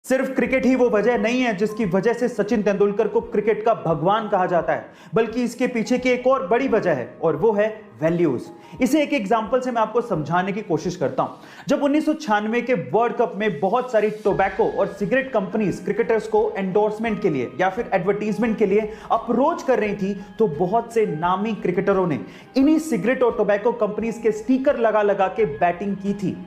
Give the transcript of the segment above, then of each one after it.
सिर्फ क्रिकेट ही वो वजह नहीं है जिसकी वजह से सचिन तेंदुलकर को क्रिकेट का भगवान कहा जाता है, बल्कि इसके पीछे की एक और बड़ी वजह है और वो है वैल्यूज। इसे एक एग्जांपल से मैं आपको समझाने की कोशिश करता हूं। जब 1996 के वर्ल्ड कप में बहुत सारी टोबैको और सिगरेट कंपनीज क्रिकेटर्स को एंडोर्समेंट के लिए या फिर एडवर्टीजमेंट के लिए अप्रोच कर रही थी, तो बहुत से नामी क्रिकेटरों ने इन्हीं सिगरेट और टोबैको कंपनीज के स्टिकर लगा लगा के बैटिंग की थी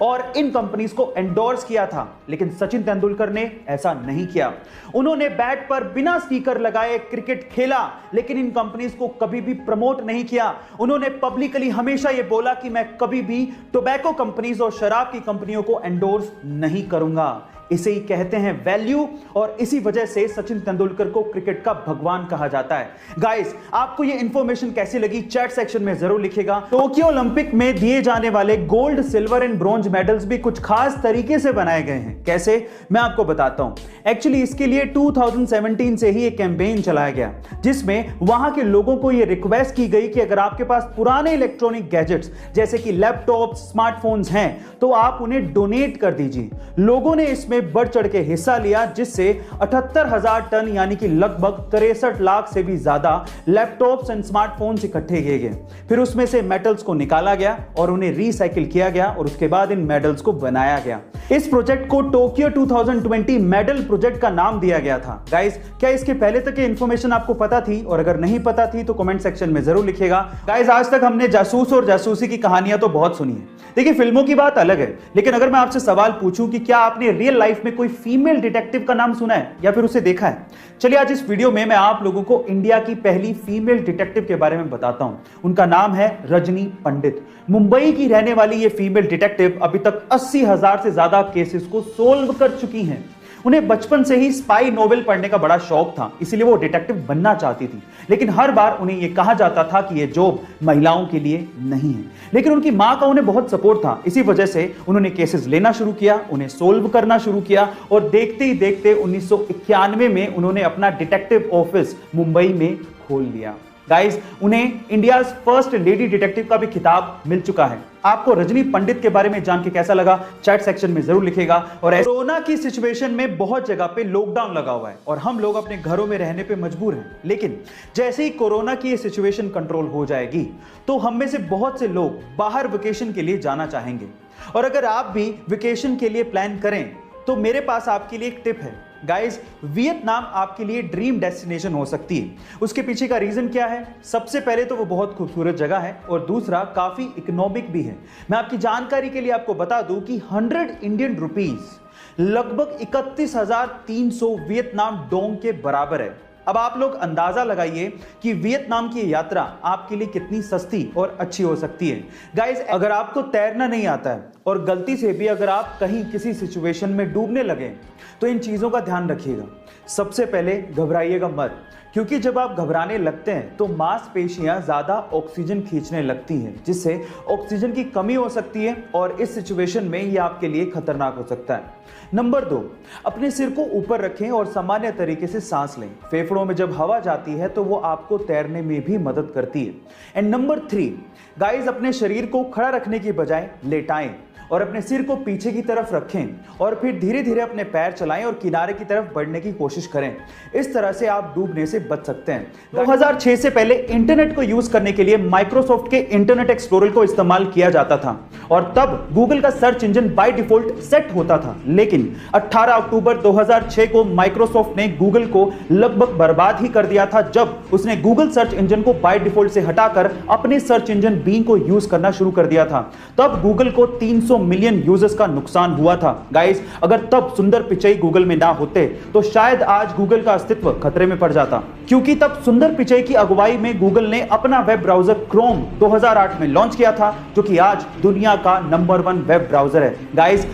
और इन कंपनीज को एंडोर्स किया था। लेकिन सचिन तेंदुलकर ने ऐसा नहीं किया। उन्होंने बैट पर बिना स्टिकर लगाए क्रिकेट खेला, लेकिन इन कंपनीज को कभी भी प्रमोट नहीं किया। उन्होंने पब्लिकली हमेशा यह बोला कि मैं कभी भी टोबैको कंपनीज और शराब की कंपनियों को एंडोर्स नहीं करूंगा। इसे ही कहते हैं वैल्यू, और इसी वजह से सचिन तेंदुलकर को क्रिकेट का भगवान कहा जाता है। गाइस, आपको ये इंफॉर्मेशन कैसी लगी चैट सेक्शन में जरूर लिखिएगा। टोक्यो ओलंपिक में दिए जाने वाले gold, silver and bronze medals भी कुछ खास तरीके से बनाए गए हैं। कैसे, मैं आपको बताता हूं। एक्चुअली इसके लिए 2017 से ही एक कैंपेन चलाया गया, जिसमें वहां के लोगों को यह रिक्वेस्ट की गई कि अगर आपके पास पुराने इलेक्ट्रॉनिक गैजेट्स जैसे कि लैपटॉप, स्मार्टफोन्स हैं, तो आप उन्हें डोनेट कर दीजिए। लोगों ने इसमें बढ़ चढ़ के हिस्सा लिया, जिससे 78,000 टन यानी कि लगभग 63 लाख से भी ज्यादा लैपटॉप्स एंड स्मार्टफोन्स इकट्ठे किए गए। फिर उसमें से मेटल्स को निकाला गया और उन्हें रिसाइकिल किया गया और उसके बाद इन मेडल्स को बनाया गया। इस प्रोजेक्ट को टोक्यो 2020 मेडल प्रोजेक्ट का नाम दिया गया था। गाइस, क्या इसके पहले तक की इंफॉर्मेशन आपको पता थी? और अगर नहीं पता थी तो कमेंट सेक्शन में जरूर लिखिएगा। गाइस, आज तक हमने जासूस और जासूसी की कहानियां तो बहुत सुनी है। देखिए, फिल्मों की बात अलग है, लेकिन अगर मैं आपसे सवाल पूछूं कि क्या आपने रियल लाइफ में कोई फीमेल डिटेक्टिव का नाम सुना है या फिर उसे देखा है? चलिए, आज इस वीडियो में मैं आप लोगों को इंडिया की पहली फीमेल डिटेक्टिव के बारे में बताता हूं। उनका नाम है रजनी पंडित। मुंबई की रहने वाली ये फीमेल डिटेक्टिव अभी तक 80,000 से ज्यादा केसेस को सोल्व कर चुकी हैं। उन्हें बचपन से ही स्पाई नोवेल पढ़ने का बड़ा शौक था, इसलिए वो डिटेक्टिव बनना चाहती थी। लेकिन हर बार उन्हें यह कहा जाता था कि यह जॉब महिलाओं के लिए नहीं है। लेकिन उनकी मां का उन्हें बहुत सपोर्ट था। इसी वजह से उन्होंने केसेस लेना शुरू किया, उन्हें सोल्व करना शुरू किया और देखते ही देखते 1991 में उन्होंने अपना डिटेक्टिव ऑफिस मुंबई में खोल लिया। गाइस, उन्हें इंडिया फर्स्ट लेडी डिटेक्टिव का भी खिताब मिल चुका है। आपको रजनी पंडित के बारे में जान के कैसा लगा चैट सेक्शन में जरूर लिखिएगा। और कोरोना की सिचुएशन में बहुत जगह पे लॉकडाउन लगा हुआ है और हम लोग अपने घरों में रहने पे मजबूर हैं। लेकिन जैसे ही कोरोना की सिचुएशन कंट्रोल हो जाएगी, तो हम में से बहुत से लोग बाहर वेकेशन के लिए जाना चाहेंगे। और अगर आप भी वेकेशन के लिए प्लान करें, तो मेरे पास आपके लिए एक टिप है। गाइस, वियतनाम आपके लिए ड्रीम डेस्टिनेशन हो सकती है। उसके पीछे का रीजन क्या है? सबसे पहले तो वो बहुत खूबसूरत जगह है और दूसरा काफी इकोनॉमिक भी है। मैं आपकी जानकारी के लिए आपको बता दूं कि 100 इंडियन रुपीस लगभग 31,300 वियतनाम डोंग के बराबर है। अब आप लोग अंदाजा लगाइए कि वियतनाम की यात्रा आपके लिए कितनी सस्ती और अच्छी हो सकती है। गाइस, अगर आपको तैरना नहीं आता है और गलती से भी अगर आप कहीं किसी सिचुएशन में डूबने लगे, तो इन चीजों का ध्यान रखिएगा। सबसे पहले घबराइएगा मत, क्योंकि जब आप घबराने लगते हैं तो मांसपेशियां ज्यादा ऑक्सीजन खींचने लगती हैं, जिससे ऑक्सीजन की कमी हो सकती है और इस सिचुएशन में यह आपके लिए खतरनाक हो सकता है। नंबर 2, अपने सिर को ऊपर रखें और सामान्य तरीके से सांस लें। फेफड़ों में जब हवा जाती है तो वो आपको तैरने में भी मदद करती है। एंड नंबर 3, गाइस, अपने शरीर को खड़ा रखने की बजाय लेटाएं और अपने सिर को पीछे की तरफ रखें और फिर धीरे धीरे अपने पैर चलाएं और किनारे की तरफ बढ़ने की कोशिश करें। इस तरह से आप डूबने से बच सकते हैं। 2006 से पहले इंटरनेट को यूज करने के लिए माइक्रोसॉफ्ट के इंटरनेट एक्सप्लोरर को इस्तेमाल किया जाता था और तब गूगल का search engine by default set होता था। लेकिन 18 अक्टूबर 2006 को माइक्रोसॉफ्ट ने गूगल को लगभग बर्बाद ही कर दिया था, जब उसने गूगल सर्च इंजन को बाय डिफॉल्ट से हटाकर अपने सर्च इंजन बिंग को यूज करना शुरू कर दिया था। तब गूगल को 300 मिलियन यूजर्स का नुकसान हुआ था। गाइस, अगर तब सुंदर पिचई गूगल में ना होते तो शायद आज गूगल का अस्तित्व खतरे में पड़ जाता, क्योंकि तब सुंदर पिचई की अगुवाई में गूगल ने अपना वेब ब्राउजर क्रोम 2008 में लॉन्च किया था, जो कि आज दुनिया का नंबर 1 वेब ब्राउजर है। गाइस,